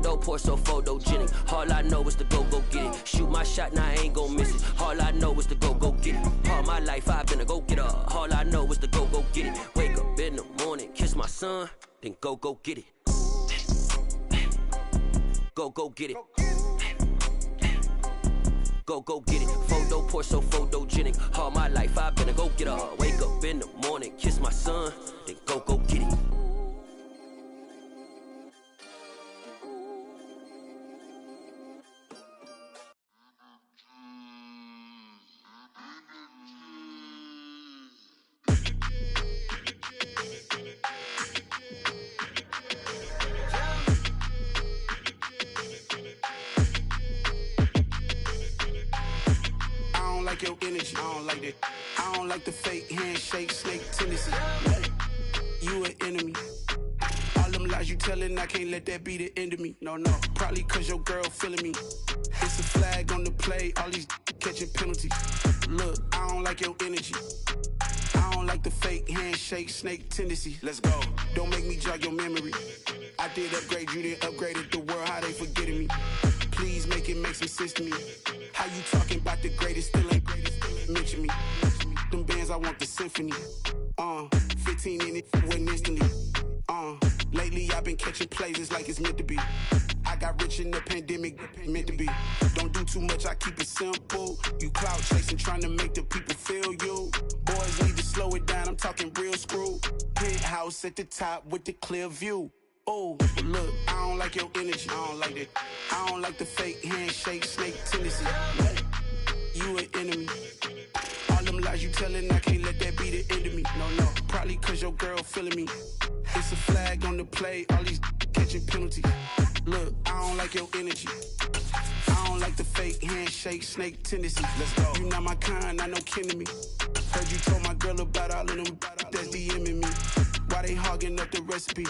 Photo poor, so photogenic. All I know is to go get it. Shoot my shot, now I ain't gon' miss it. All I know is to go get it. All my life I've been a go-getter. All I know is to go get it. Wake up in the morning, kiss my son, then go get it. Go get it. Go get it. Photo poor, so photogenic. All my life I've been a go-getter. Wake up in the morning, kiss my son, then go get it. Your energy, I don't like that. I don't like the fake handshake, snake tendency. You an enemy. All them lies you telling, I can't let that be the end of me. No, probably cause your girl feeling me. It's a flag on the play, all these catching penalties. Look, I don't like your energy. I don't like the fake handshake, snake tendency. Let's go. Don't make me jog your memory. I did upgrade, you didn't upgrade it. The world, how they forgetting me. Please make some sense to me. How you talking about the greatest, still ain't greatest, mention me. Them bands, I want the symphony. 15 in it, went instantly. Lately I've been catching plays, it's like it's meant to be. I got rich in the pandemic, meant to be. Don't do too much, I keep it simple. You clout chasing, trying to make the people feel you. Boys need to slow it down, I'm talking real screw. Penthouse at the top with the clear view. Oh, look, I don't like your energy, I don't like that. I don't like the fake handshake, snake tendency. You an enemy. All them lies you telling, I can't let that be the end of me. No, probably cause your girl feeling me. It's a flag on the play, all these catching penalties. Look, I don't like your energy. I don't like the fake handshake, snake tendency. Let's go. You not my kind, I know kin to me. Heard you told my girl about all of them that's DMing me. Why they hogging up the recipe?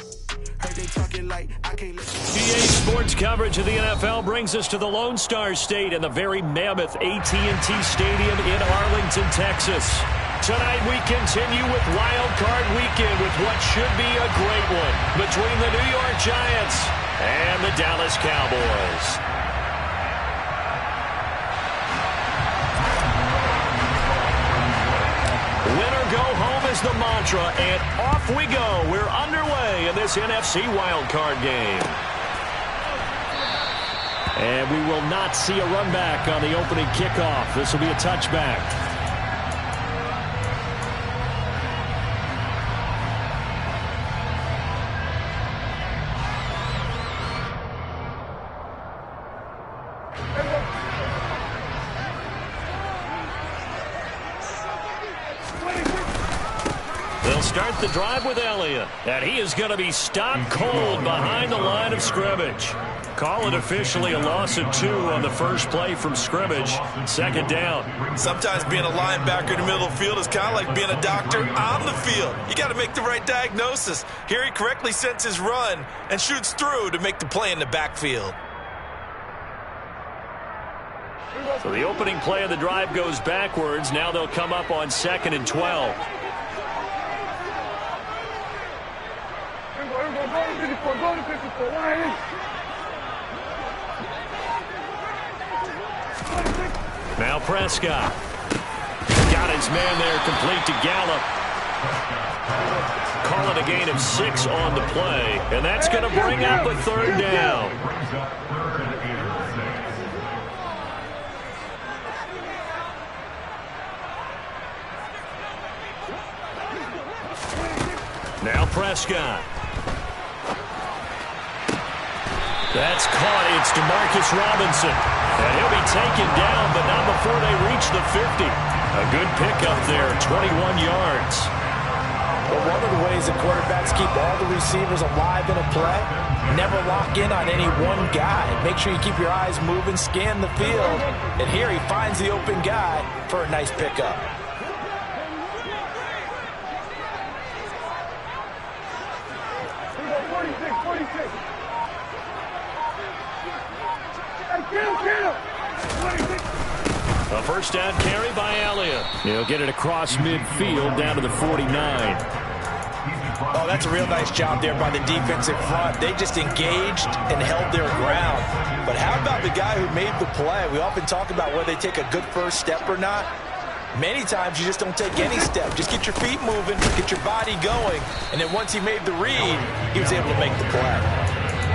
Heard they talking like I can't let PA Sports coverage of the NFL brings us to the Lone Star State and the very mammoth AT&T Stadium in Arlington, Texas. Tonight we continue with Wild Card Weekend with what should be a great one between the New York Giants and the Dallas Cowboys. Winner go home is the mantra, and off we go. We're underway in this NFC wildcard game. And we will not see a run back on the opening kickoff. This will be a touchback. Start the drive with Elliott, and he is going to be stopped cold behind the line of scrimmage. Call it officially a loss of 2 on the first play from scrimmage. Second down. Sometimes being a linebacker in the middle of the field is kind of like being a doctor on the field. You got to make the right diagnosis. Here he correctly sets his run and shoots through to make the play in the backfield. So the opening play of the drive goes backwards. Now they'll come up on 2nd and 12. Now Prescott. Got his man there, complete to Gallup. Call it a gain of 6 on the play, and that's going to bring up a 3rd down. Now Prescott. That's caught. It's DeMarcus Robinson. And he'll be taken down, but not before they reach the 50. A good pickup there, 21 yards. Well, one of the ways that quarterbacks keep all the receivers alive in a play, never lock in on any one guy. Make sure you keep your eyes moving, scan the field. And here he finds the open guy for a nice pickup. A first down carry by Elliott. He'll get it across midfield down to the 49. Oh, that's a real nice job there by the defensive front. They just engaged and held their ground. But how about the guy who made the play? We often talk about whether they take a good first step or not. Many times you just don't take any step. Just get your feet moving, get your body going. And then once he made the read, he was able to make the play.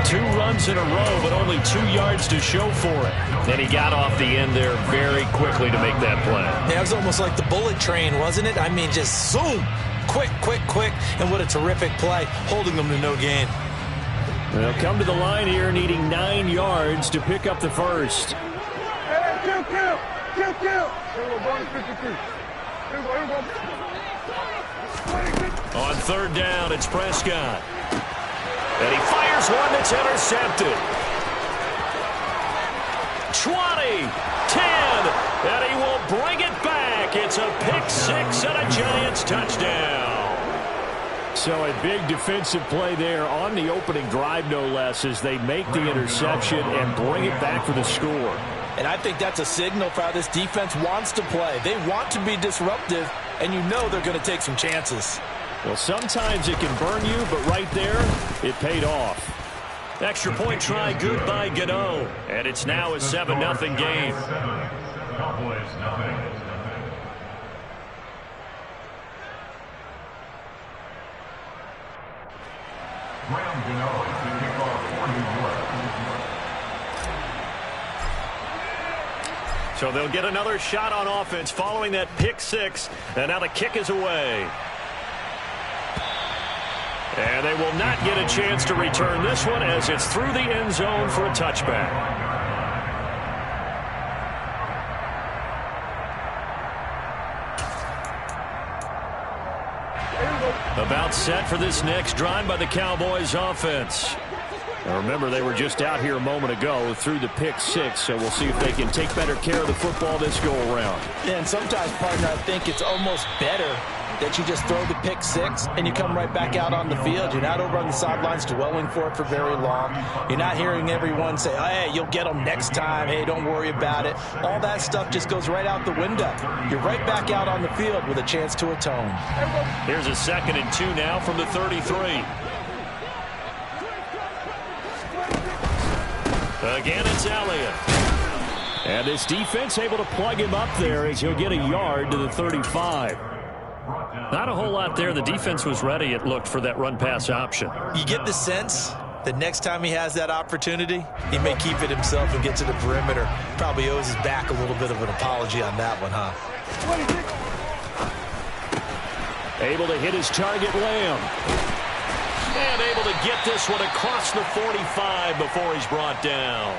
2 runs in a row, but only 2 yards to show for it. Then he got off the end there very quickly to make that play. Yeah, it was almost like the bullet train, wasn't it? I mean, just zoom. Quick, quick, quick. And what a terrific play, holding them to no gain. They'll come to the line here, needing 9 yards to pick up the first. On 3rd down, it's Prescott. And he fires one that's intercepted. 20, 10, and he will bring it back. It's a pick 6 and a Giants touchdown. So a big defensive play there on the opening drive, no less, as they make the interception and bring it back for the score. And I think that's a signal for how this defense wants to play. They want to be disruptive, and you know they're going to take some chances. Well, sometimes it can burn you, but right there, it paid off. Extra point try good by Gano. And it's now a 7-0 game. Cowboys nothing. Graham Gano is the kickoff for New York. So they'll get another shot on offense following that pick 6. And now the kick is away. And they will not get a chance to return this one as it's through the end zone for a touchback. About set for this next drive by the Cowboys offense. Now remember, they were just out here a moment ago through the pick 6, so we'll see if they can take better care of the football this go-around. Yeah, and sometimes, partner, I think it's almost better that you just throw the pick 6 and you come right back out on the field. You're not over on the sidelines dwelling for it for very long. You're not hearing everyone say, hey, you'll get them next time. Hey, don't worry about it. All that stuff just goes right out the window. You're right back out on the field with a chance to atone. Here's a 2nd and 2 now from the 33. Again, it's Elliott. And this defense able to plug him up there as he'll get a yard to the 35. Not a whole lot there. The defense was ready, it looked, for that run-pass option. You get the sense that next time he has that opportunity, he may keep it himself and get to the perimeter. Probably owes his back a little bit of an apology on that one, huh? Able to hit his target, Lamb. And able to get this one across the 45 before he's brought down.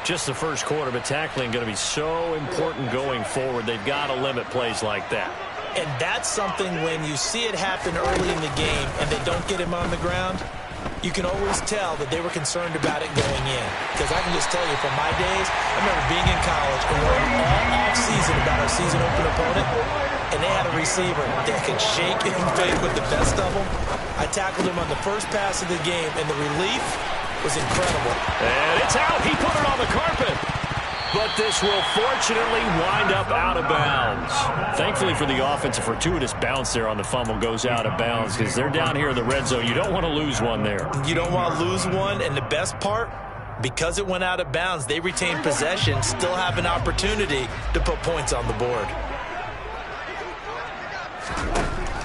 Just the first quarter, but tackling going to be so important going forward. They've got to limit plays like that. And that's something when you see it happen early in the game and they don't get him on the ground, you can always tell that they were concerned about it going in. Because I can just tell you from my days, I remember being in college and worrying all off-season about our season open opponent, and they had a receiver that could shake and fake with the best of them. I tackled him on the first pass of the game, and the relief was incredible. And it's out. He put it on the carpet. But this will fortunately wind up out of bounds. Thankfully for the offense, a fortuitous bounce there on the fumble goes out of bounds because they're down here in the red zone. You don't want to lose one there. You don't want to lose one, and the best part, because it went out of bounds, they retain possession, still have an opportunity to put points on the board.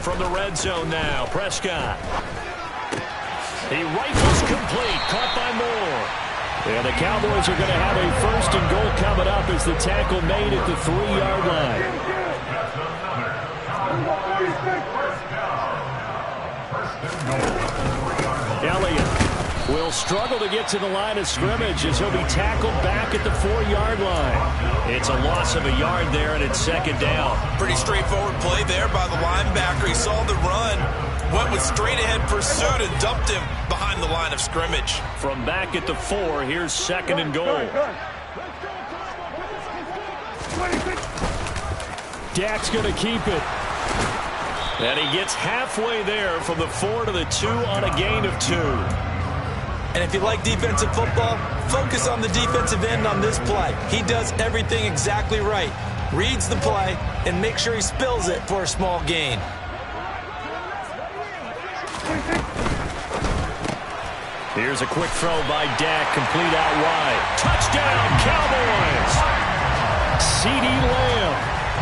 From the red zone now, Prescott. He rifles complete, caught by Moore. And the Cowboys are going to have a 1st and goal coming up as the tackle made at the 3-yard line. Elliott will struggle to get to the line of scrimmage as he'll be tackled back at the 4-yard line. It's a loss of a yard there, and it's 2nd down. Pretty straightforward play there by the linebacker. He saw the run, went with straight-ahead pursuit, and dumped him behind the line of scrimmage. From back at the 4, here's 2nd and goal. Dak's going to keep it. And he gets halfway there from the 4 to the 2 on a gain of 2. And if you like defensive football, focus on the defensive end on this play. He does everything exactly right. Reads the play and makes sure he spills it for a small gain. Here's a quick throw by Dak, complete out wide. Touchdown, Cowboys! CeeDee Lamb,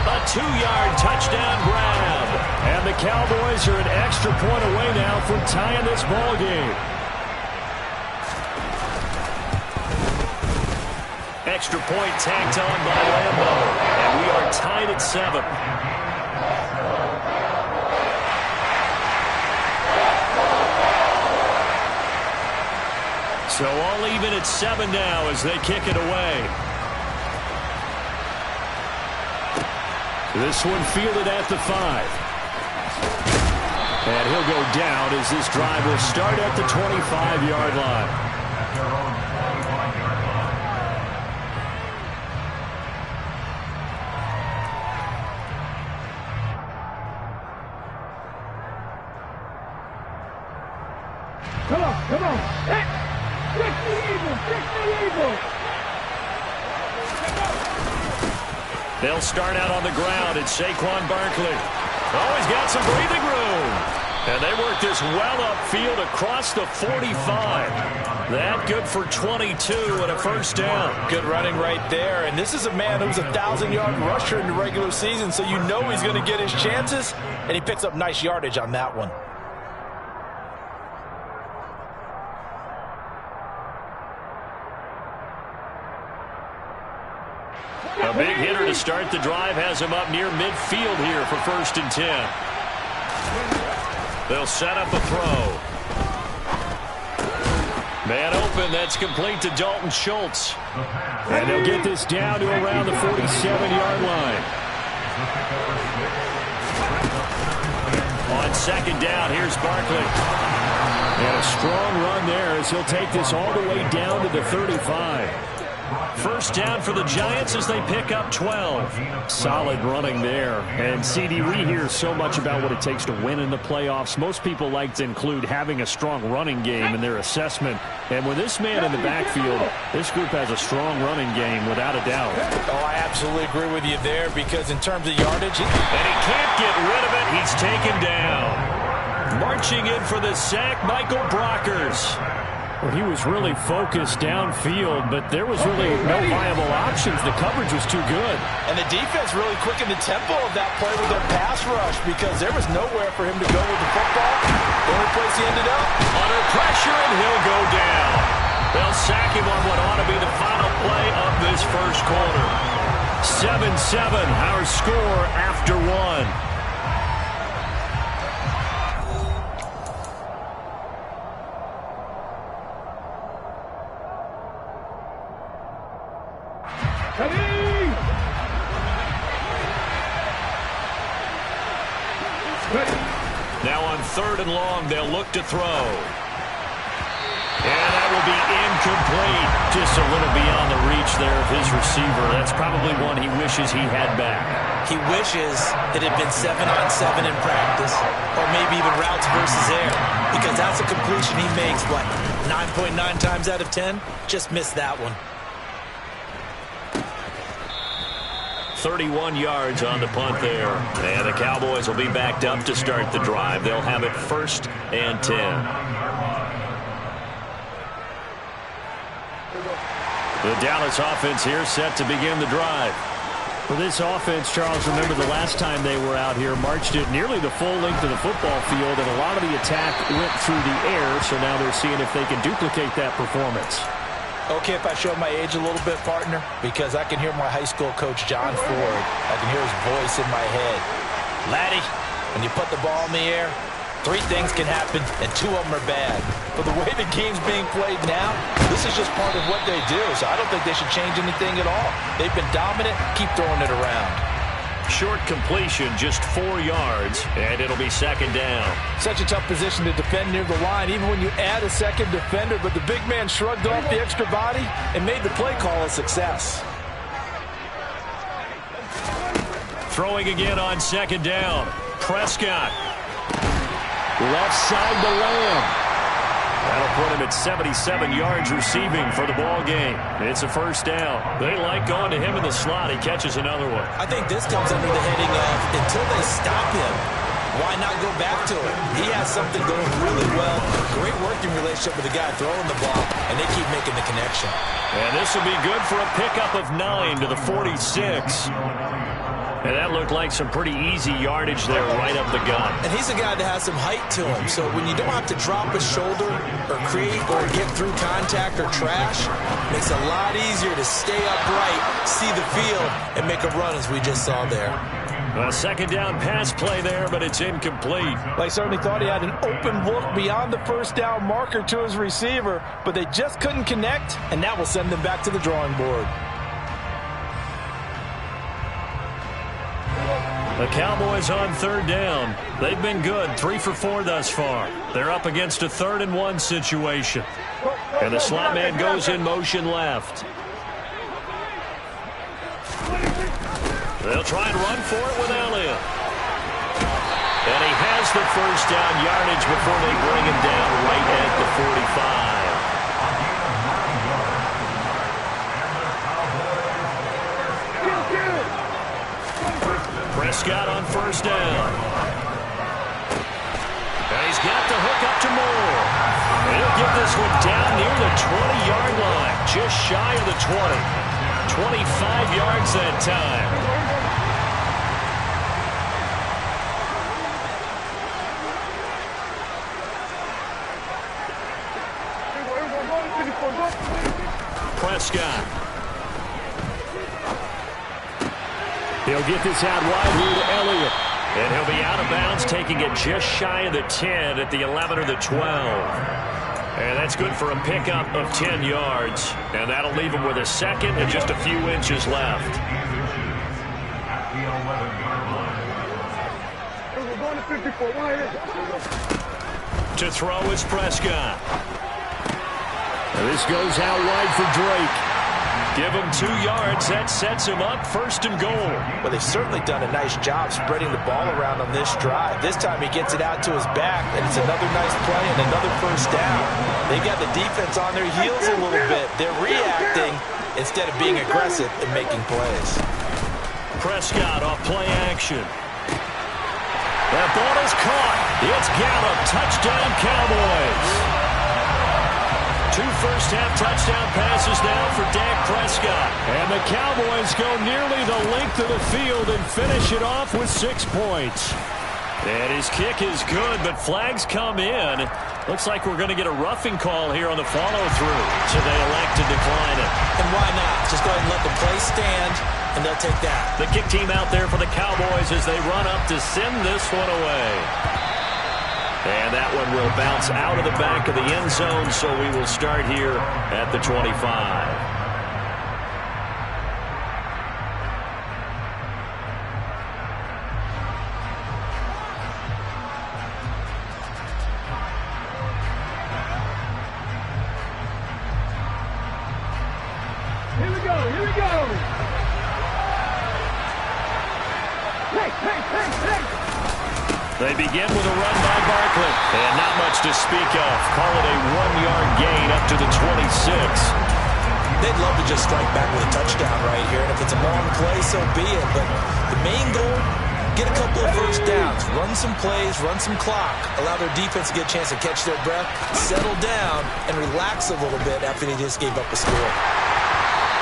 a 2-yard touchdown grab. And the Cowboys are an extra point away now from tying this ball game. Extra point tacked on by Lambo. And we are tied at 7. So all even at 7 now as they kick it away. This one fielded at the 5. And he'll go down as this drive will start at the 25-yard line. Come on. Fix the evil. They'll start out on the ground, and Saquon Barkley. Oh, he's got some breathing room. And they work this well upfield across the 45. That good for 22 and a first down. Good running right there. And this is a man who's a 1,000-yard rusher in the regular season, so you know he's going to get his chances. And he picks up nice yardage on that one. A big hitter to start the drive has him up near midfield here for 1st and 10. They'll set up a throw. Man open, that's complete to Dalton Schultz. And they'll get this down to around the 47-yard line. On 2nd down, here's Barkley. And a strong run there as he'll take this all the way down to the 35. First down for the Giants as they pick up 12. Solid running there. And, CD, we hear so much about what it takes to win in the playoffs. Most people like to include having a strong running game in their assessment. And with this man in the backfield, this group has a strong running game without a doubt. Oh, I absolutely agree with you there because in terms of yardage, and he can't get rid of it. He's taken down. Marching in for the sack, Michael Brockers. Well, he was really focused downfield, but there was really no viable options. The coverage was too good. And the defense really quickened the tempo of that play with their pass rush because there was nowhere for him to go with the football. The only place he ended up, under pressure, and he'll go down. They'll sack him on what ought to be the final play of this first quarter. 7-7, our score after 1. Now on 3rd and long, they'll look to throw. And that will be incomplete. Just a little beyond the reach there of his receiver. That's probably one he wishes he had back. He wishes it had been 7-on-7 in practice, or maybe even routes versus air, because that's a completion he makes, what, 9.9 times out of 10? Just missed that one. 31 yards on the punt there. And the Cowboys will be backed up to start the drive. They'll have it 1st and 10. The Dallas offense here set to begin the drive. For this offense, Charles, remember the last time they were out here, marched it nearly the full length of the football field, and a lot of the attack went through the air, so now they're seeing if they can duplicate that performance. Okay, if I show my age a little bit, partner, because I can hear my high school coach, John Ford. I can hear his voice in my head. Laddie, when you put the ball in the air, 3 things can happen, and 2 of them are bad. But the way the game's being played now, this is just part of what they do, so I don't think they should change anything at all. They've been dominant. Keep throwing it around. Short completion, just 4 yards, and it'll be 2nd down. Such a tough position to defend near the line, even when you add a second defender, but the big man shrugged off the extra body and made the play call a success. Throwing again on 2nd down. Prescott. Left side to Lamb. That'll put him at 77 yards receiving for the ball game. It's a 1st down. They like going to him in the slot. He catches another one. I think this comes under the heading of until they stop him, why not go back to it? He has something going really well. Great working relationship with the guy throwing the ball, and they keep making the connection. And this will be good for a pickup of 9 to the 46. And that looked like some pretty easy yardage there right up the gut. And he's a guy that has some height to him, so when you don't have to drop a shoulder or create or get through contact or trash, it makes it a lot easier to stay upright, see the field, and make a run as we just saw there. A second down pass play there, but it's incomplete. They certainly thought he had an open look beyond the first down marker to his receiver, but they just couldn't connect, and that will send them back to the drawing board. The Cowboys on third down. They've been good, 3 for 4 thus far. They're up against a 3rd and 1 situation. And the slot man goes in motion left. They'll try and run for it with Elliott. And he has the first down yardage before they bring him down right at the 45. Prescott on first down. And he's got the hook up to Moore. And he'll get this one down near the 20-yard line, just shy of the 20. 25 yards that time. Prescott. He'll get this out wide here to Elliott. And he'll be out of bounds, taking it just shy of the 10 at the 11 or the 12. And that's good for a pickup of 10 yards. And that'll leave him with a second and just a few inches left. To throw is Prescott. And this goes out wide for Drake. Give him 2 yards. That sets him up 1st and goal. Well, they've certainly done a nice job spreading the ball around on this drive. This time he gets it out to his back, and it's another nice play and another first down. They've got the defense on their heels a little bit. They're reacting instead of being aggressive and making plays. Prescott off play action. That ball is caught. It's Gallup. Touchdown, Cowboys. 2 first-half touchdown passes now for Dak Prescott. And the Cowboys go nearly the length of the field and finish it off with 6 points. And his kick is good, but flags come in. Looks like we're going to get a roughing call here on the follow-through. So they elect to decline it. And why not? Just go ahead and let the play stand, and they'll take that. The kick team out there for the Cowboys as they run up to send this one away. And that one will bounce out of the back of the end zone, so we will start here at the 25. Here we go, here we go. Hey. They begin with a run by Barkley. And not much to speak of. Call it a 1-yard gain up to the 26. They'd love to just strike back with a touchdown right here. And if it's a long play, so be it. But the main goal, get a couple of first downs. Run some plays, run some clock. Allow their defense to get a chance to catch their breath, settle down, and relax a little bit after they just gave up a score.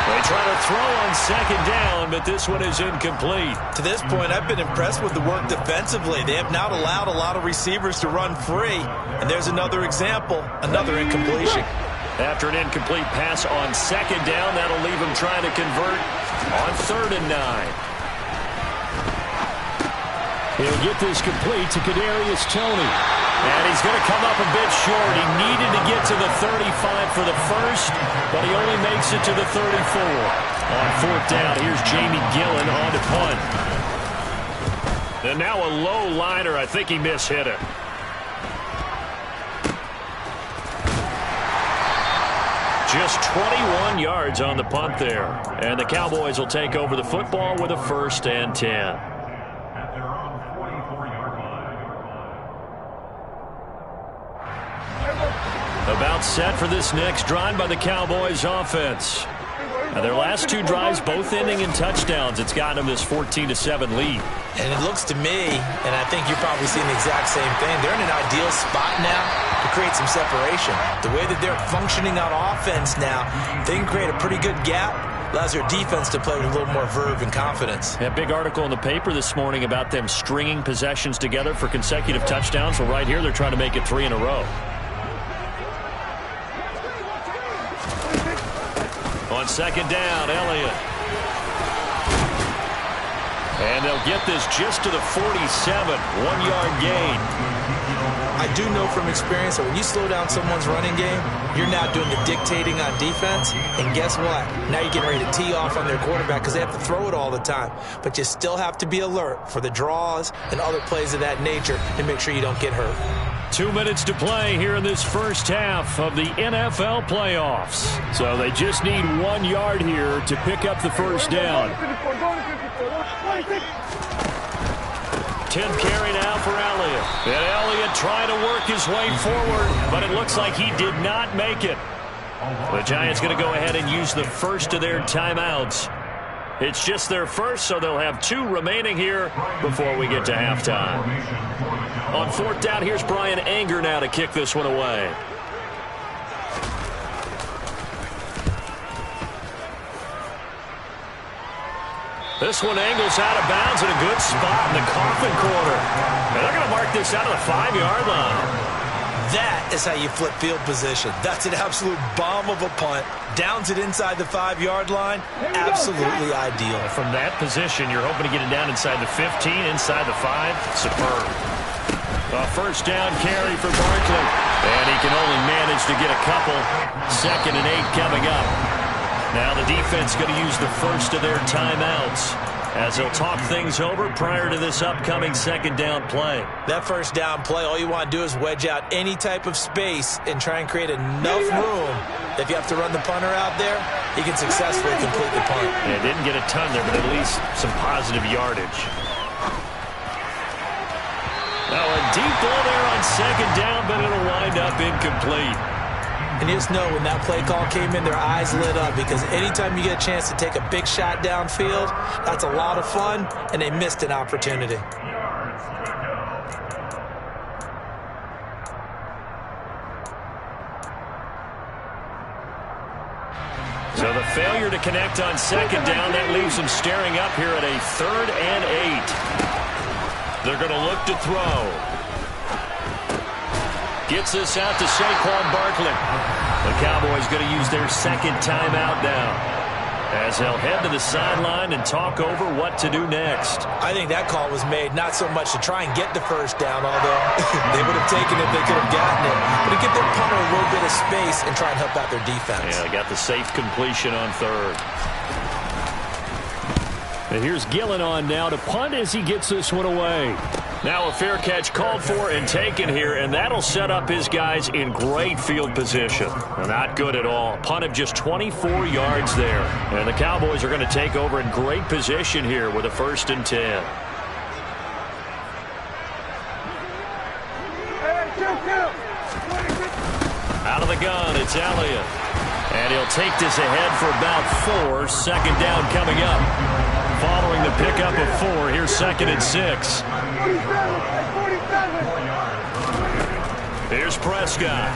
They try to throw on second down, but this one is incomplete. To this point, I've been impressed with the work defensively. They have not allowed a lot of receivers to run free. And there's another example, another incompletion. After an incomplete pass on second down, that'll leave him trying to convert on 3rd and 9. He'll get this complete to Kadarius Toney. And he's going to come up a bit short. He needed to get to the 35 for the first, but he only makes it to the 34. On 4th down, here's Jamie Gillen on to punt. And now a low liner. I think he mishit it. Just 21 yards on the punt there. And the Cowboys will take over the football with a 1st and 10. About set for this next drive by the Cowboys offense. Now, their last 2 drives, both ending in touchdowns. It's gotten them this 14-7 lead. And it looks to me, and I think you're probably seeing the exact same thing, they're in an ideal spot now to create some separation. The way that they're functioning on offense now, they can create a pretty good gap. Allows their defense to play with a little more verve and confidence. A big article in the paper this morning about them stringing possessions together for consecutive touchdowns. Well, right here, they're trying to make it 3 in a row. On second down, Elliott. And they'll get this just to the 47, 1-yard gain. I do know from experience that when you slow down someone's running game, you're now doing the dictating on defense. And guess what? Now you're getting ready to tee off on their quarterback because they have to throw it all the time. But you still have to be alert for the draws and other plays of that nature to make sure you don't get hurt. 2 minutes to play here in this first half of the NFL playoffs. So they just need 1 yard here to pick up the first down. 10th carry now for Elliott. And Elliott trying to work his way forward, but it looks like he did not make it. The Giants going to go ahead and use the first of their timeouts. It's just their first, so they'll have 2 remaining here before we get to halftime. On 4th down, here's Brian Anger now to kick this one away. This one angles out of bounds in a good spot in the coffin corner. And they're going to mark this out of the 5-yard line. That is how you flip field position. That's an absolute bomb of a punt. Downs it inside the 5-yard line. Absolutely ideal. From that position, you're hoping to get it down inside the 15, inside the 5. Superb. A first down carry for Barkley. And he can only manage to get a couple. 2nd and 8 coming up. Now the defense going to use the first of their timeouts as they'll talk things over prior to this upcoming 2nd down play. That first down play, all you want to do is wedge out any type of space and try and create enough room. If you have to run the punter out there, he can successfully complete the punt. Yeah, didn't get a ton there, but at least some positive yardage. Now a deep ball there on 2nd down, but it'll wind up incomplete. And you just know when that play call came in, their eyes lit up because anytime you get a chance to take a big shot downfield, that's a lot of fun, and they missed an opportunity. So the failure to connect on 2nd down, that leaves them staring up here at a 3rd and 8. They're going to look to throw. Gets this out to Saquon Barkley. The Cowboys going to use their 2nd timeout now as they'll head to the sideline and talk over what to do next. I think that call was made not so much to try and get the first down, although they would have taken it if they could have gotten it, but to give their punter a little bit of space and try and help out their defense. Yeah, they got the safe completion on 3rd. And here's Gillen on now to punt as he gets this one away. Now a fair catch called for and taken here, and that'll set up his guys in great field position. Not good at all. Punt of just 24 yards there. And the Cowboys are going to take over in great position here with a 1st and 10. Out of the gun, it's Elliott. And he'll take this ahead for about 4. 2nd down coming up. Following the pickup of 4, here's 2nd and 6. Here's Prescott.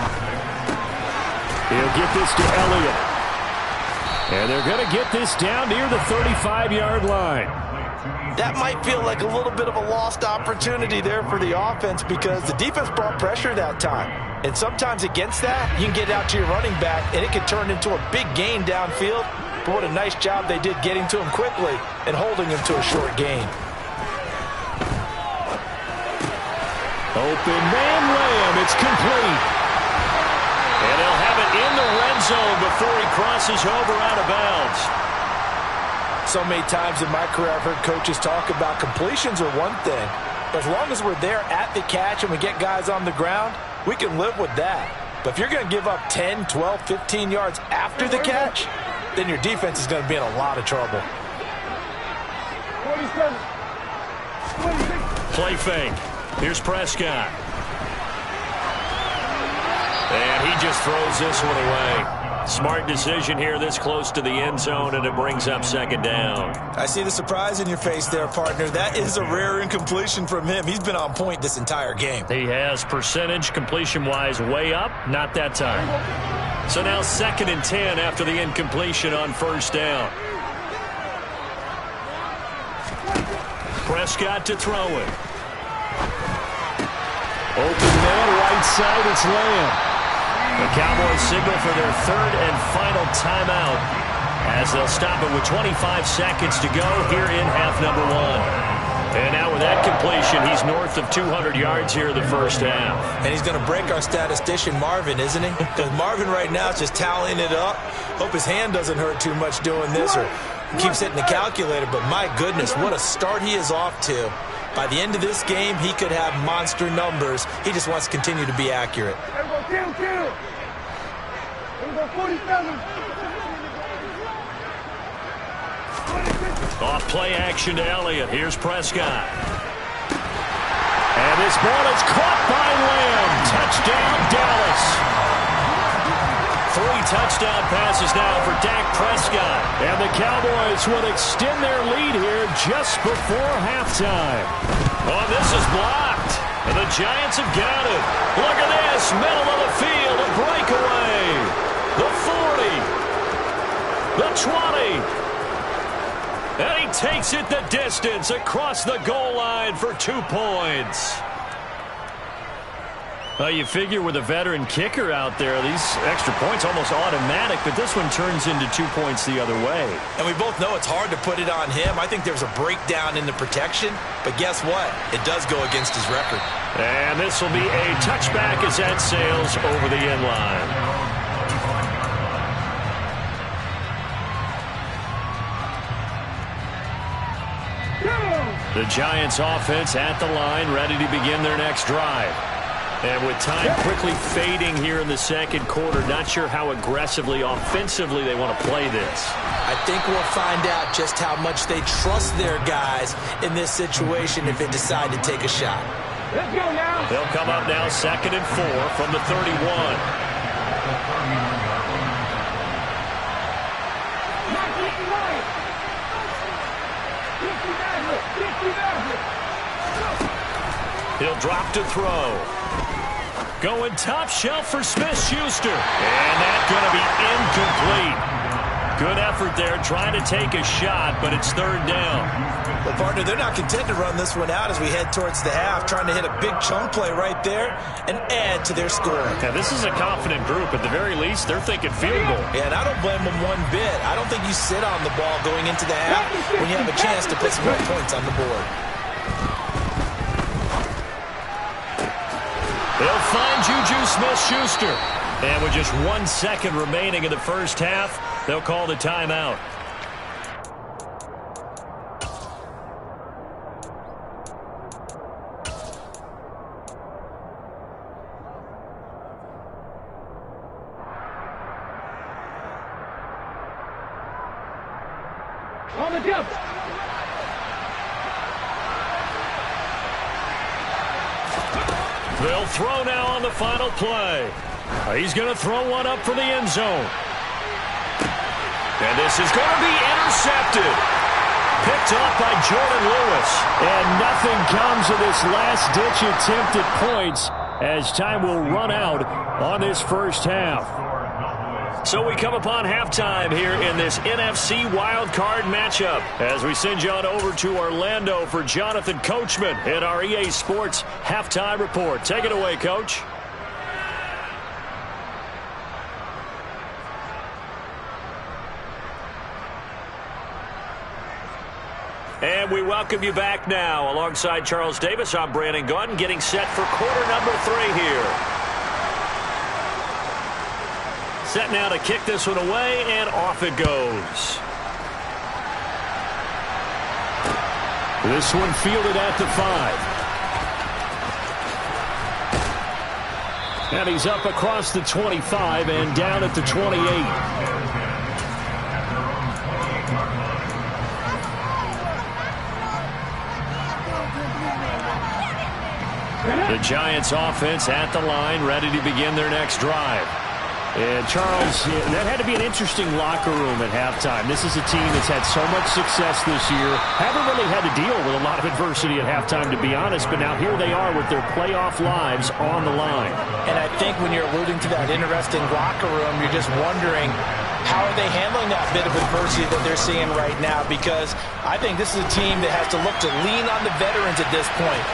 He'll get this to Elliott. And they're going to get this down near the 35-yard line. That might feel like a little bit of a lost opportunity there for the offense because the defense brought pressure that time. And sometimes against that, you can get out to your running back, and it can turn into a big gain downfield. But what a nice job they did getting to him quickly and holding him to a short gain. Open man layup. It's complete. And they'll have it in the red zone before he crosses over out of bounds. So many times in my career I've heard coaches talk about completions are one thing. But as long as we're there at the catch and we get guys on the ground, we can live with that. But if you're going to give up 10, 12, 15 yards after the catch, then your defense is going to be in a lot of trouble. Play fake. Here's Prescott. And he just throws this one away. Smart decision here this close to the end zone, and it brings up second down. I see the surprise in your face there, partner. That is a rare incompletion from him. He's been on point this entire game. He has percentage completion-wise way up, not that time. So now 2nd and 10 after the incompletion on first down. Prescott to throw it. Open man, right side, it's Lamb. The Cowboys signal for their 3rd and final timeout as they'll stop it with 25 seconds to go here in half number 1. And now with that completion, he's north of 200 yards here in the first half. And he's going to break our statistician Marvin, isn't he? Because Marvin right now is just tallying it up. Hope his hand doesn't hurt too much doing this or keeps hitting the calculator. But my goodness, what a start he is off to. By the end of this game, he could have monster numbers. He just wants to continue to be accurate. Off play action to Elliott. Here's Prescott. And this ball is caught by Lamb. Touchdown, Dallas. 3 touchdown passes now for Dak Prescott. And the Cowboys will extend their lead here just before halftime. Oh, this is blocked. And the Giants have got it. Look at this. Middle of the field. A breakaway. The 40. The 20. And he takes it the distance across the goal line for 2 points. Well, you figure with a veteran kicker out there, these extra points almost automatic, but this one turns into 2 points the other way. And we both know it's hard to put it on him. I think there's a breakdown in the protection, but guess what? It does go against his record. And this will be a touchback as that sails over the end line. The Giants offense at the line, ready to begin their next drive. And with time quickly fading here in the second quarter, not sure how aggressively, offensively they want to play this. I think we'll find out just how much they trust their guys in this situation if they decide to take a shot. Let's go now. They'll come up now 2nd and 4 from the 31. He'll drop to throw. Going top shelf for Smith-Schuster. And that's going to be incomplete. Good effort there trying to take a shot, but it's 3rd down. Well, partner, they're not content to run this one out as we head towards the half, trying to hit a big chunk play right there and add to their score. Yeah, this is a confident group. At the very least, they're thinking field goal. Yeah, and I don't blame them one bit. I don't think you sit on the ball going into the half when you have a chance to put some more points on the board. They'll find Juju Smith-Schuster. And with just 1 second remaining in the first half, they'll call the timeout. On the jump. They'll throw now on the final play. He's going to throw one up for the end zone. And this is going to be intercepted. Picked off by Jordan Lewis. And nothing comes of this last-ditch attempt at points as time will run out on this first half. So we come upon halftime here in this NFC wildcard matchup as we send you on over to Orlando for Jonathan Coachman in our EA Sports Halftime Report. Take it away, Coach. And we welcome you back now. Alongside Charles Davis, I'm Brandon Gunn, getting set for quarter number 3 here. Set now to kick this one away, and off it goes. This one fielded at the 5. And he's up across the 25 and down at the 28. The Giants offense at the line, ready to begin their next drive. And Charles, that had to be an interesting locker room at halftime. This is a team that's had so much success this year. Haven't really had to deal with a lot of adversity at halftime, to be honest. But now here they are with their playoff lives on the line. And I think when you're alluding to that interesting locker room, you're just wondering, how are they handling that bit of adversity that they're seeing right now? Because I think this is a team that has to look to lean on the veterans at this point.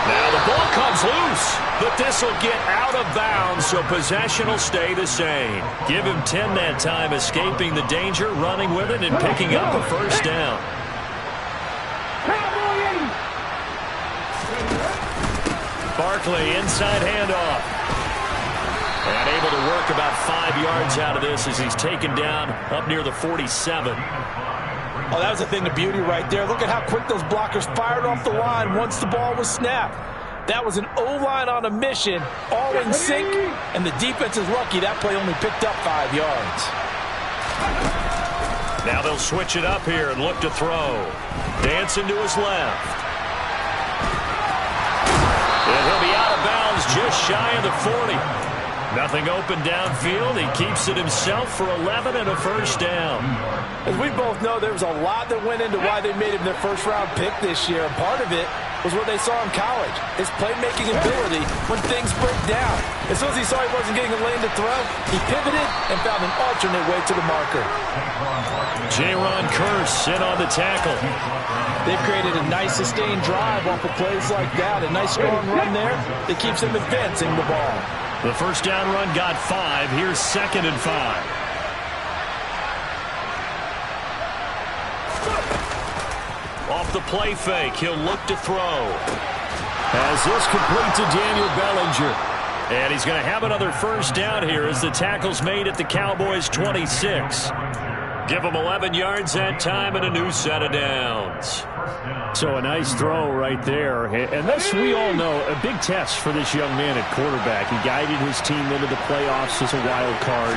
Now the ball comes loose, but this will get out of bounds, so possession will stay the same. Give him 10 that time, escaping the danger, running with it, and picking up a first down. Barkley, inside handoff. And able to work about 5 yards out of this as he's taken down up near the 47. Oh, that was a thing of beauty right there. Look at how quick those blockers fired off the line once the ball was snapped. That was an O-line on a mission, all in sync, and the defense is lucky that play only picked up 5 yards. Now they'll switch it up here and look to throw. Dancing to his left. And he'll be out of bounds just shy of the 40. Nothing open downfield. He keeps it himself for 11 and a first down. As we both know, there was a lot that went into why they made him their first-round pick this year. And part of it was what they saw in college, his playmaking ability when things break down. As soon as he saw he wasn't getting a lane to throw, he pivoted and found an alternate way to the marker. Jaron Kearse in on the tackle. They've created a nice sustained drive off of plays like that. A nice strong run there that keeps them advancing the ball. The first down run got 5. Here's 2nd and 5. Off the play fake, he'll look to throw. As this complete to Daniel Bellinger. And he's going to have another first down here as the tackle's made at the Cowboys' 26. Give him 11 yards that time and a new set of downs. So a nice throw right there. And this, we all know, a big test for this young man at quarterback. He guided his team into the playoffs as a wild card.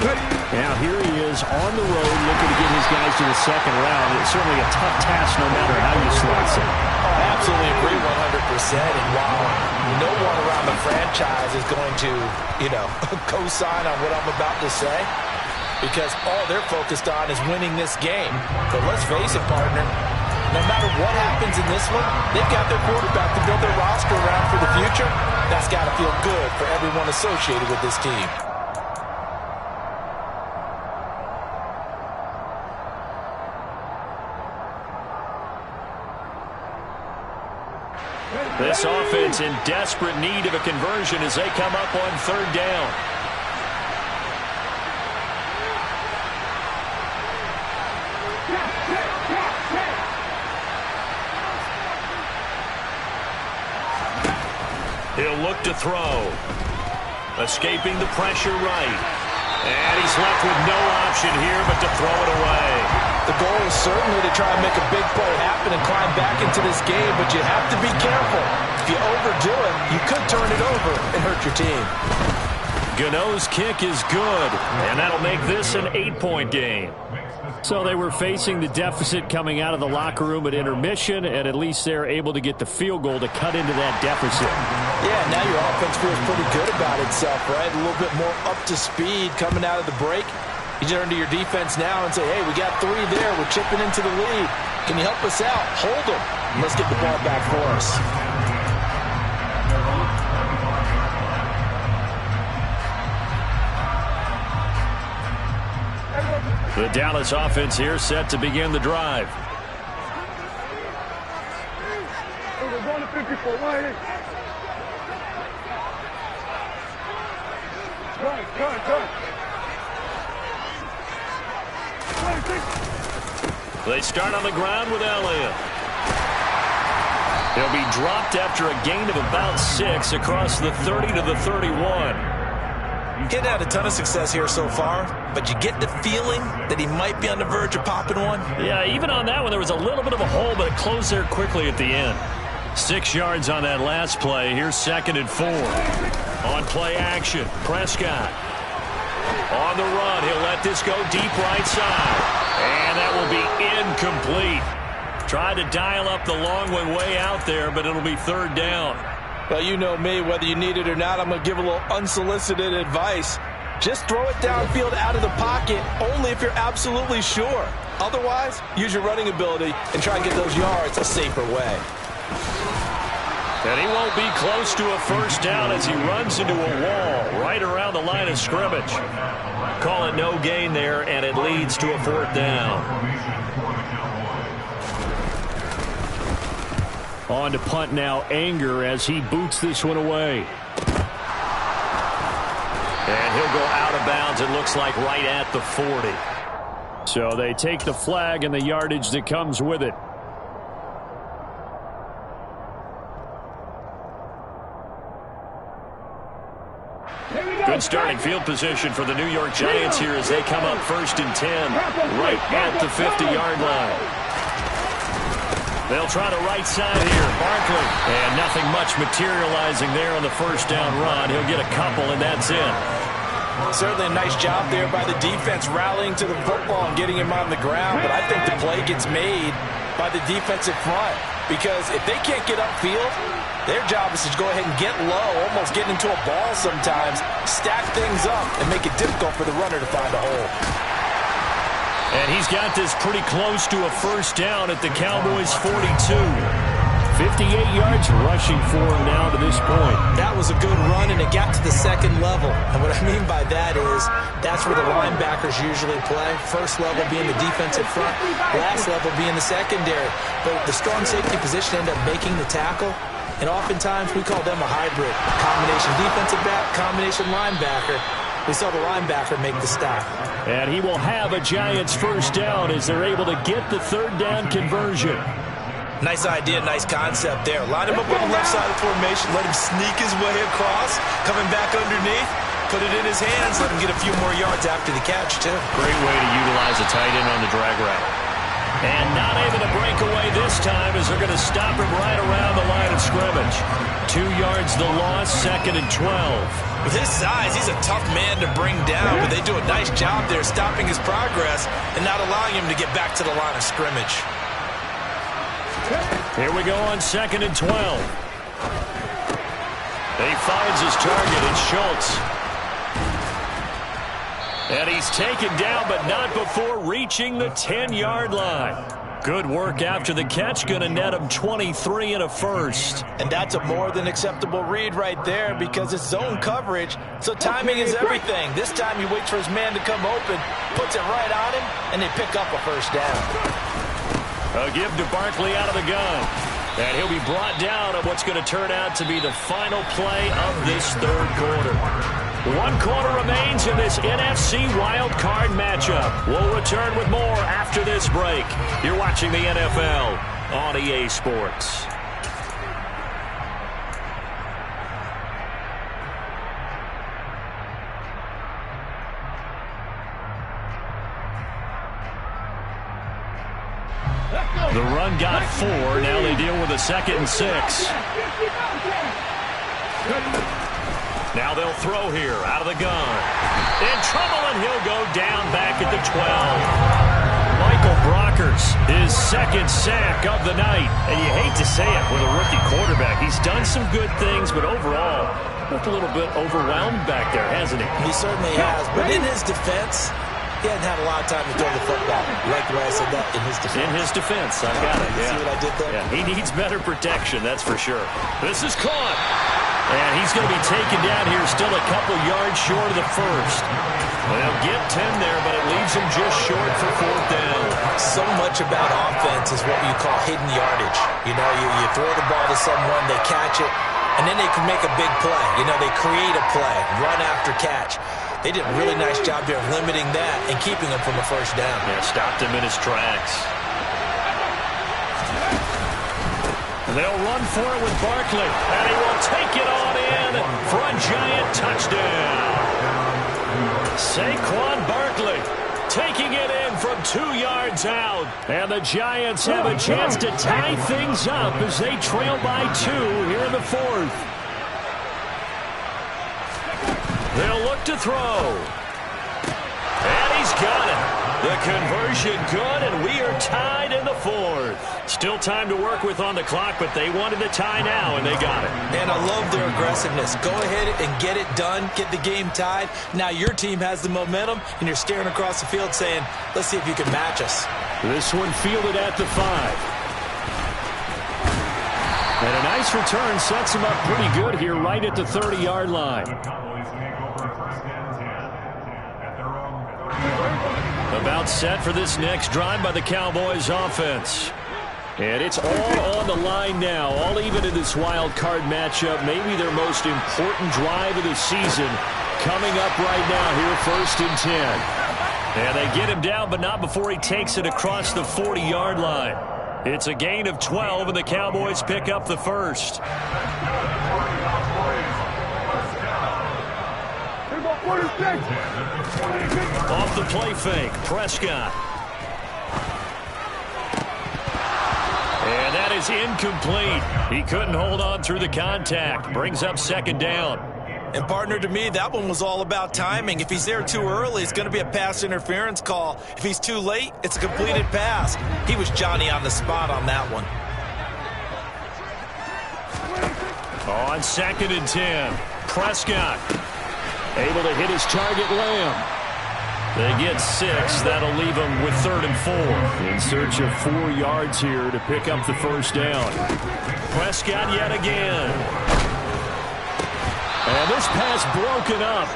Now here he is on the road looking to get his guys to the second round. It's certainly a tough task no matter how you slice it. Oh, absolutely agree 100%. And while no one around the franchise is going to, co-sign on what I'm about to say, because all they're focused on is winning this game. But let's face it, partner, no matter what happens in this one, they've got their quarterback to build their roster around for the future. That's got to feel good for everyone associated with this team. This offense in desperate need of a conversion as they come up on 3rd down. He'll look to throw. Escaping the pressure right. And he's left with no option here but to throw it away. The goal is certainly to try and make a big play happen and climb back into this game, but you have to be careful. If you overdo it, you could turn it over and hurt your team. Gano's kick is good, and that'll make this an 8-point game. So they were facing the deficit coming out of the locker room at intermission, and at least they're able to get the field goal to cut into that deficit. Yeah, now your offense feels pretty good about itself, right? A little bit more up to speed coming out of the break. You turn to your defense now and say, hey, we got 3 there. We're chipping into the lead. Can you help us out? Hold them. Let's get the ball back for us. The Dallas offense here set to begin the drive. They start on the ground with Elliott. He'll be dropped after a gain of about 6 across the 30 to the 31. He's had a ton of success here so far, but you get the feeling that he might be on the verge of popping one. Yeah, even on that one, there was a little bit of a hole, but it closed there quickly at the end. 6 yards on that last play. Here's 2nd and 4. On play action, Prescott. On the run, he'll let this go deep right side. And that will be incomplete. Tried to dial up the long one way out there, but it'll be 3rd down. Well, you know me, whether you need it or not, I'm going to give a little unsolicited advice. Just throw it downfield out of the pocket only if you're absolutely sure. Otherwise, use your running ability and try and get those yards a safer way. And he won't be close to a first down as he runs into a wall right around the line of scrimmage. Call it no gain there, and it leads to a 4th down. On to punt now, Anger, as he boots this one away. And he'll go out of bounds, it looks like right at the 40. So they take the flag and the yardage that comes with it. Good starting field position for the New York Giants here as they come up 1st and 10 right at the 50-yard line. They'll try the right side here. Barkley. And nothing much materializing there on the first down run. He'll get a couple, and that's it. Certainly a nice job there by the defense rallying to the football and getting him on the ground. But I think the play gets made by the defensive front because if they can't get upfield, their job is to go ahead and get low, almost get into a ball sometimes, stack things up, and make it difficult for the runner to find a hole. And he's got this pretty close to a first down at the Cowboys' 42. 58 yards rushing for him now to this point. That was a good run, and it got to the second level. And what I mean by that is that's where the linebackers usually play. First level being the defensive front, last level being the secondary. But the strong safety position ended up making the tackle. And oftentimes we call them a hybrid. Combination defensive back, combination linebacker. We saw the linebacker make the stop. And he will have a Giants first down as they're able to get the 3rd down conversion. Nice idea, nice concept there. Line him up on the left side of the formation. Let him sneak his way across. Coming back underneath. Put it in his hands. Let him get a few more yards after the catch, too. Great way to utilize a tight end on the drag route. And not able to break away this time as they're going to stop him right around the line of scrimmage. 2 yards the loss, 2nd and 12. With his size, he's a tough man to bring down, but they do a nice job there stopping his progress and not allowing him to get back to the line of scrimmage. Here we go on 2nd and 12. He finds his target, it's Schultz. And he's taken down, but not before reaching the 10-yard line. Good work after the catch, going to net him 23 and a first. And that's a more than acceptable read right there because it's zone coverage, so timing is everything. This time he waits for his man to come open, puts it right on him, and they pick up a first down. A give to Barkley out of the gun. And he'll be brought down at what's going to turn out to be the final play of this 3rd quarter. 1 quarter remains in this NFC Wild Card matchup. We'll return with more after this break. You're watching the NFL on EA Sports. The run got 4. Now they deal with a 2nd and 6. Now they'll throw here out of the gun. In trouble, and he'll go down back at the 12. Michael Brockers, his 2nd sack of the night. And you hate to say it with a rookie quarterback. He's done some good things, but overall, looked a little bit overwhelmed back there, hasn't he? He certainly has. But in his defense, he hadn't had a lot of time to throw the football. You like the way I said that? In his defense. In his defense. I got it. You see what I did there? Yeah, he needs better protection, that's for sure. This is caught. And he's going to be taken down here still a couple yards short of the first. They'll get 10 there, but it leaves him just short for 4th down. So much about offense is what you call hidden yardage. You know, you throw the ball to someone, they catch it, and then they can make a big play. You know, they create a play, run after catch. They did a really nice job there of limiting that and keeping him from a first down. Yeah, stopped him in his tracks. They'll run for it with Barkley, and he will take it on in for a Giant touchdown. Saquon Barkley taking it in from 2 yards out. And the Giants have a chance to tie things up as they trail by 2 here in the 4th. They'll look to throw. And he's got it. The conversion good, and we are tied in the fourth. Still time to work with on the clock, but they wanted the tie now, and they got it. And I love their aggressiveness. Go ahead and get it done, get the game tied. Now your team has the momentum, and you're staring across the field saying, let's see if you can match us. This one fielded at the 5. And a nice return sets him up pretty good here right at the 30-yard line. About set for this next drive by the Cowboys offense. And it's all on the line now, all even in this wild card matchup. Maybe their most important drive of the season coming up right now here, 1st and 10. And they get him down, but not before he takes it across the 40-yard line. It's a gain of 12, and the Cowboys pick up the first. Off the play fake, Prescott. And that is incomplete. He couldn't hold on through the contact. Brings up 2nd down. And, partner, to me, that one was all about timing. If he's there too early, it's going to be a pass interference call. If he's too late, it's a completed pass. He was Johnny on the spot on that one. On 2nd and 10, Prescott able to hit his target, Lamb. They get 6. That'll leave them with 3rd and 4. In search of 4 yards here to pick up the first down. Prescott yet again. And this pass broken up.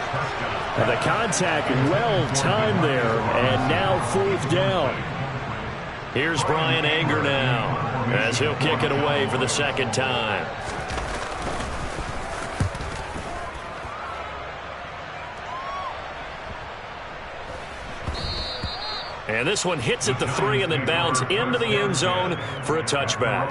And the contact well timed there. And now 4th down. Here's Brian Anger now as he'll kick it away for the 2nd time. And this one hits at the 3 and then bounds into the end zone for a touchback.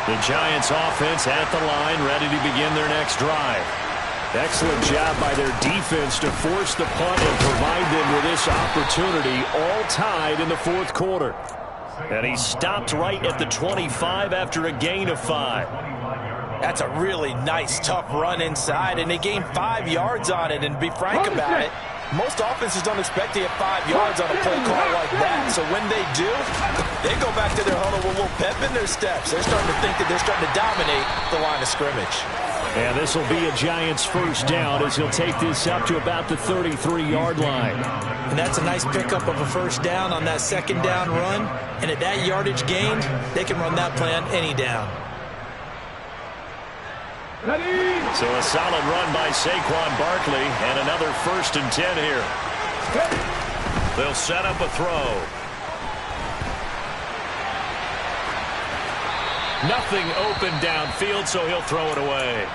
The Giants offense at the line, ready to begin their next drive. Excellent job by their defense to force the punt and provide them with this opportunity, all tied in the 4th quarter. And he stopped right at the 25 after a gain of 5. That's a really nice, tough run inside, and they gained 5 yards on it. And to be frank about it, most offenses don't expect to get 5 yards on a play call like that. So when they do, they go back to their huddle with a little pep in their steps. They're starting to think that they're starting to dominate the line of scrimmage. And this will be a Giants first down as he'll take this up to about the 33-yard line. And that's a nice pickup of a first down on that 2nd down run. And at that yardage gained, they can run that play on any down. So a solid run by Saquon Barkley and another 1st and 10 here. They'll set up a throw. Nothing open downfield, so he'll throw it away.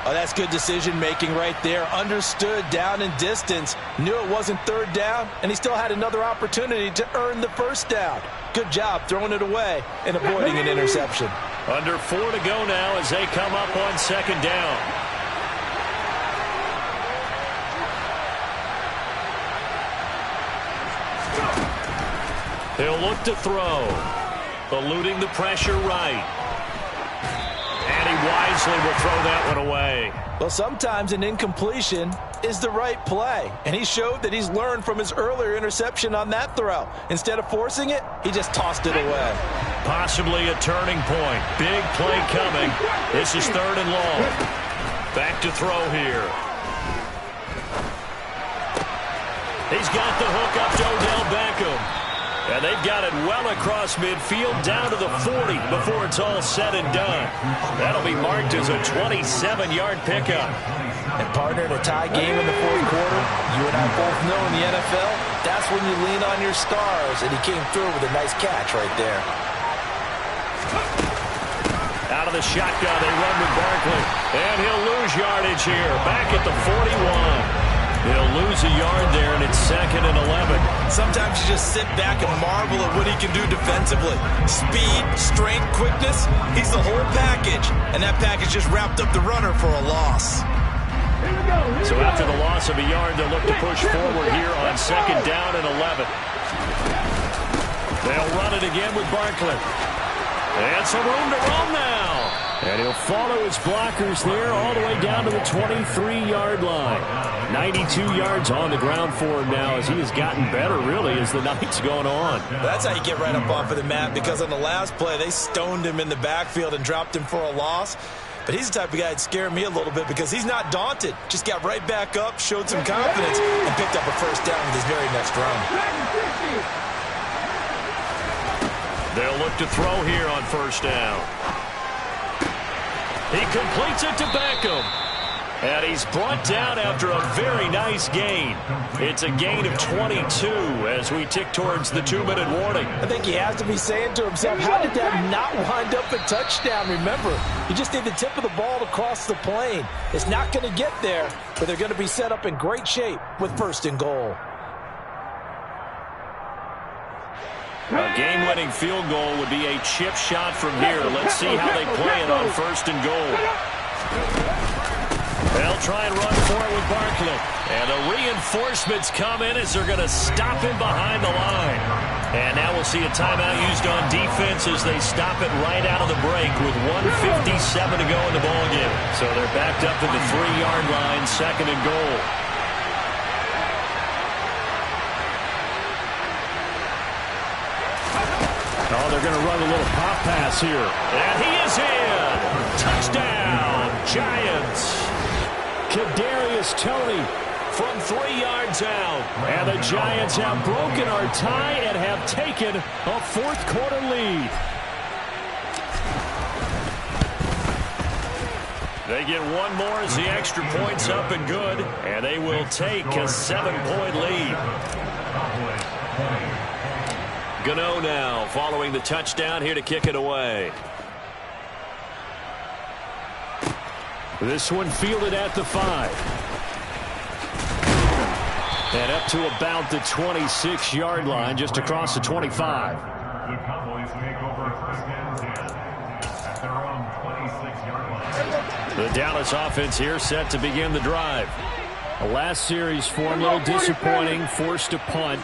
Oh, that's good decision-making right there. Understood down and distance. Knew it wasn't 3rd down, and he still had another opportunity to earn the 1st down. Good job throwing it away and avoiding an interception. Under 4 to go now as they come up on 2nd down. He'll look to throw. Eluding the pressure right. And he wisely will throw that one away. Well, sometimes an incompletion is the right play. And he showed that he's learned from his earlier interception on that throw. Instead of forcing it, he just tossed it away. Possibly a turning point. Big play coming. This is 3rd and long. Back to throw here. He's got the hook up to Odell Beckham. And they've got it well across midfield down to the 40 before it's all said and done. That'll be marked as a 27-yard pickup. And, partner, in a tie game in the 4th quarter, you and I both know in the NFL, that's when you lean on your stars. And he came through with a nice catch right there. Out of the shotgun, they run with Barkley. And he'll lose yardage here. Back at the 41. He'll lose a yard there, and it's 2nd and 11. Sometimes you just sit back and marvel at what he can do defensively. Speed, strength, quickness, he's the whole package. And that package just wrapped up the runner for a loss. So after the loss of a yard, they'll look to push forward here on 2nd down and 11. They'll run it again with Barkley. And some room to roam now. And he'll follow his blockers there all the way down to the 23-yard line. 92 yards on the ground for him now as he has gotten better, really, as the night's gone on. That's how you get right up off of the mat, because on the last play, they stoned him in the backfield and dropped him for a loss. But he's the type of guy that scared me a little bit because he's not daunted. Just got right back up, showed some confidence, and picked up a first down with his very next run. They'll look to throw here on first down. He completes it to Beckham. And he's brought down after a very nice gain. It's a gain of 22 as we tick towards the 2-minute warning. I think he has to be saying to himself, how did that not wind up a touchdown? Remember, you just need the tip of the ball to cross the plane. It's not going to get there, but they're going to be set up in great shape with first and goal. A game-winning field goal would be a chip shot from here. Let's see how they play it on first and goal. They'll try and run for it with Barkley. And the reinforcements come in as they're going to stop him behind the line. And now we'll see a timeout used on defense as they stop it right out of the break with 1:57 to go in the ballgame. So they're backed up to the 3-yard line, second and goal. Oh, they're going to run a little pop pass here. And he is in. Touchdown, Giants. Kadarius Toney from 3 yards out. And the Giants have broken our tie and have taken a fourth-quarter lead. They get one more as the extra point's up and good. And they will take a 7-point lead. Gano now following the touchdown here to kick it away. This one fielded at the 5. And up to about the 26-yard line, just across the 25. The Cowboys make over first and 10 at their own 26-yard line. The Dallas offense here set to begin the drive. The last series for them, a little disappointing, forced a punt.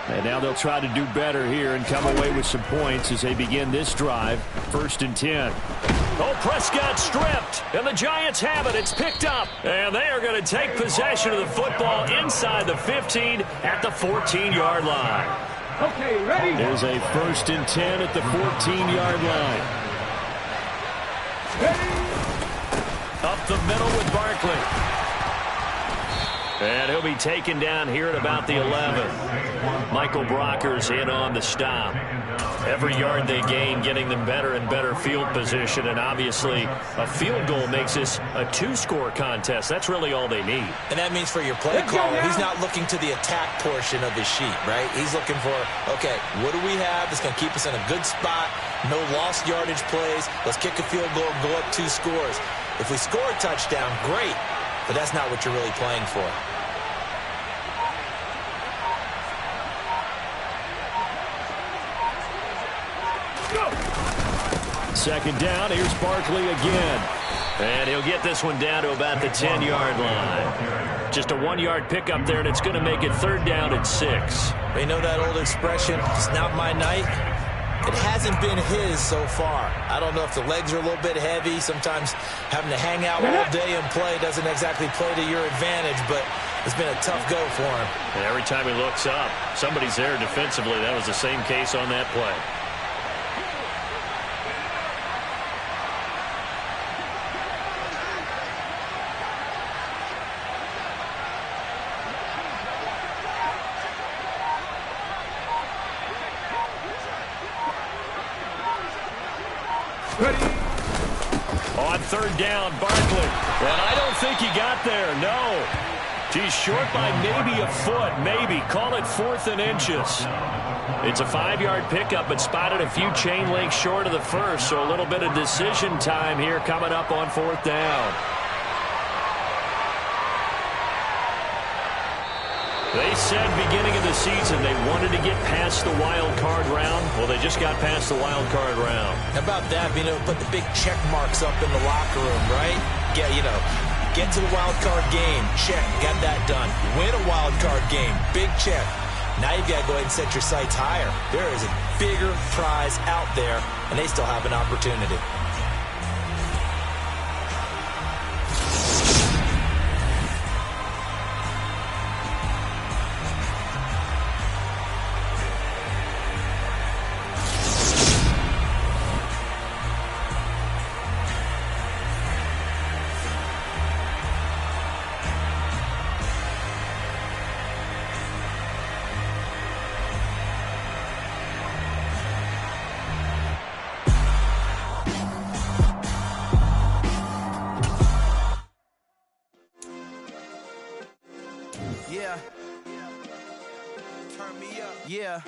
And now they'll try to do better here and come away with some points as they begin this drive. First and 10. Oh, Prescott stripped, and the Giants have it. It's picked up, and they are going to take possession of the football inside the 15 at the 14-yard line. Okay, ready? There's a first and 10 at the 14-yard line. Up the middle with Barkley. And he'll be taken down here at about the 11. Michael Brocker's in on the stop. Every yard they gain, getting them better and better field position. And obviously, a field goal makes this a 2-score contest. That's really all they need. And that means for your play caller, he's not looking to the attack portion of his sheet, right? He's looking for, okay, what do we have that's going to keep us in a good spot? No lost yardage plays. Let's kick a field goal, go up 2 scores. If we score a touchdown, great. But that's not what you're really playing for. Second down, here's Barkley again. And he'll get this one down to about the 10-yard line. Just a 1-yard pickup there, and it's going to make it third down and 6. You know that old expression, it's not my night? It hasn't been his so far. I don't know if the legs are a little bit heavy. Sometimes having to hang out all day and play doesn't exactly play to your advantage, but it's been a tough go for him. And every time he looks up, somebody's there defensively. That was the same case on that play. On third down, Barkley. And I don't think he got there, no. He's short by maybe a foot, maybe. Call it 4th and inches. It's a 5-yard pickup, but spotted a few chain links short of the first, so a little bit of decision time here coming up on 4th down. They said beginning of the season they wanted to get past the wild card round. Well, they just got past the wild card round. How about that? Being able to put the big check marks up in the locker room, right? Get to the wild card game. Check. Got that done. Win a wild card game. Big check. Now you've got to go ahead and set your sights higher. There is a bigger prize out there, and they still have an opportunity. Yeah. Turn me up. Yeah.